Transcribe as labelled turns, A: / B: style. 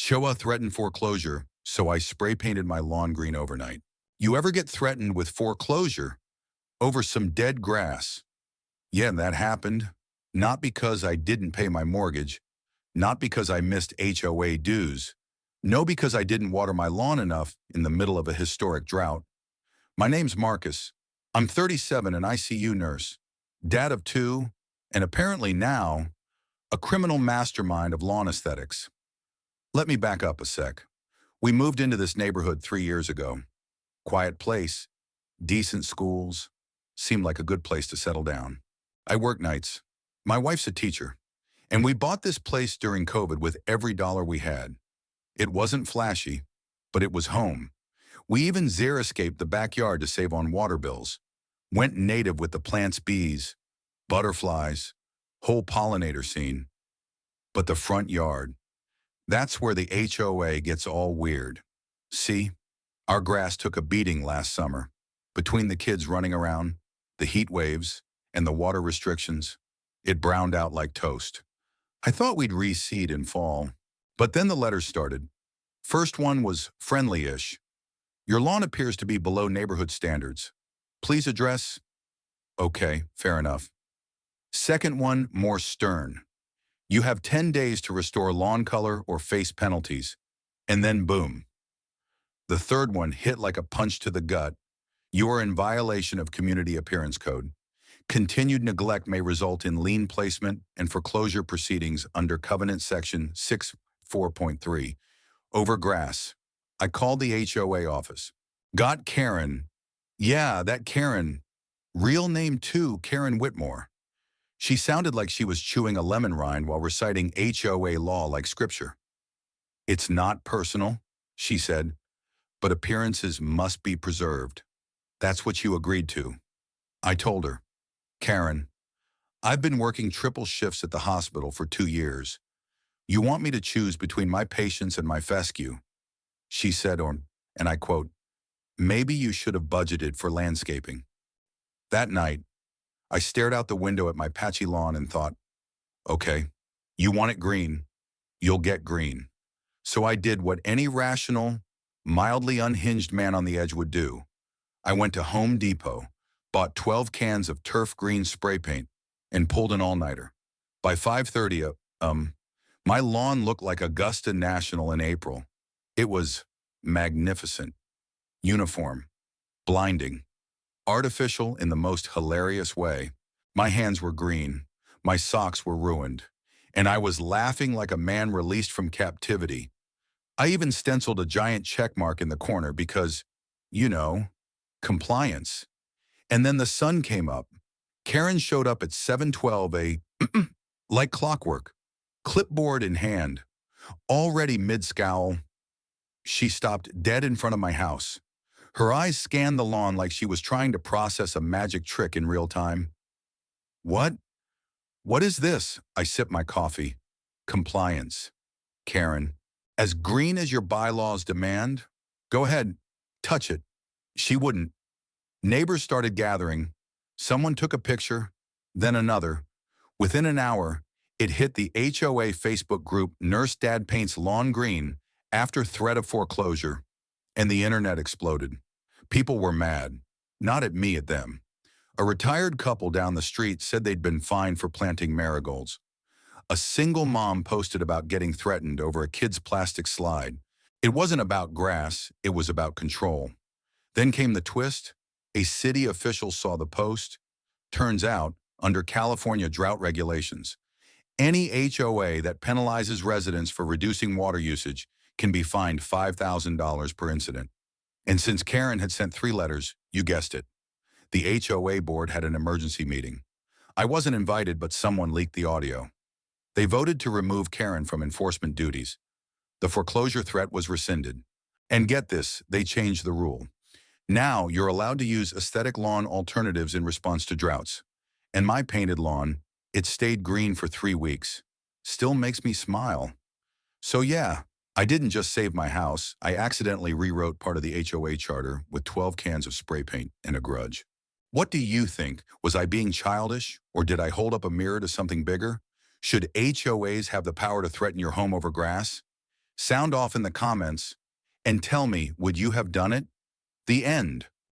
A: HOA threatened foreclosure, so I spray painted my lawn green overnight. You ever get threatened with foreclosure over some dead grass? Yeah, that happened. Not because I didn't pay my mortgage, not because I missed HOA dues. No, because I didn't water my lawn enough in the middle of a historic drought. My name's Marcus. I'm 37 and ICU nurse, dad of two, and apparently now, a criminal mastermind of lawn aesthetics. Let me back up a sec. We moved into this neighborhood 3 years ago. Quiet place, decent schools, seemed like a good place to settle down. I work nights. My wife's a teacher. And we bought this place during COVID with every dollar we had. It wasn't flashy, but it was home. We even xeriscaped the backyard to save on water bills. Went native with the plants, bees, butterflies, whole pollinator scene. But the front yard, that's where the HOA gets all weird. See, our grass took a beating last summer. Between the kids running around, the heat waves, and the water restrictions, it browned out like toast. I thought we'd reseed in fall. But then the letters started. First one was friendly-ish. Your lawn appears to be below neighborhood standards. Please address. Okay, fair enough. Second one, more stern. You have 10 days to restore lawn color or face penalties. And then boom. The third one hit like a punch to the gut. You are in violation of Community Appearance Code. Continued neglect may result in lien placement and foreclosure proceedings under Covenant Section 6.4.3. Over grass. I called the HOA office. Got Karen. Yeah, that Karen. Real name too, Karen Whitmore. She sounded like she was chewing a lemon rind while reciting HOA law like scripture. It's not personal, she said, but appearances must be preserved. That's what you agreed to. I told her, Karen, I've been working triple shifts at the hospital for 2 years. You want me to choose between my patients and my fescue? She said, and I quote, maybe you should have budgeted for landscaping. That night, I stared out the window at my patchy lawn and thought, okay, you want it green, you'll get green. So I did what any rational, mildly unhinged man on the edge would do. I went to Home Depot, bought 12 cans of turf green spray paint, and pulled an all-nighter. By 5:30, my lawn looked like Augusta National in April. It was magnificent, uniform, blinding, artificial in the most hilarious way. My hands were green, my socks were ruined, and I was laughing like a man released from captivity. I even stenciled a giant check mark in the corner because, you know, compliance. And then the sun came up. Karen showed up at 7:12, like clockwork, clipboard in hand. Already mid-scowl, she stopped dead in front of my house. Her eyes scanned the lawn like she was trying to process a magic trick in real time. What? What is this? I sipped my coffee. Compliance. Karen, as green as your bylaws demand? Go ahead, touch it. She wouldn't. Neighbors started gathering. Someone took a picture, then another. Within an hour, it hit the HOA Facebook group Nurse Dad Paints Lawn Green after threat of foreclosure, and the internet exploded. People were mad, not at me, at them. A retired couple down the street said they'd been fined for planting marigolds. A single mom posted about getting threatened over a kid's plastic slide. It wasn't about grass, it was about control. Then came the twist. A city official saw the post. Turns out, under California drought regulations, any HOA that penalizes residents for reducing water usage can be fined $5,000 per incident. And since Karen had sent 3 letters, you guessed it, the HOA board had an emergency meeting. I wasn't invited, but someone leaked the audio. They voted to remove Karen from enforcement duties. The foreclosure threat was rescinded. And get this, they changed the rule. Now you're allowed to use aesthetic lawn alternatives in response to droughts. And my painted lawn, it stayed green for 3 weeks. Still makes me smile. So yeah, I didn't just save my house, I accidentally rewrote part of the HOA charter with 12 cans of spray paint and a grudge. What do you think? Was I being childish, or did I hold up a mirror to something bigger? Should HOAs have the power to threaten your home over grass? Sound off in the comments and tell me, would you have done it? The end.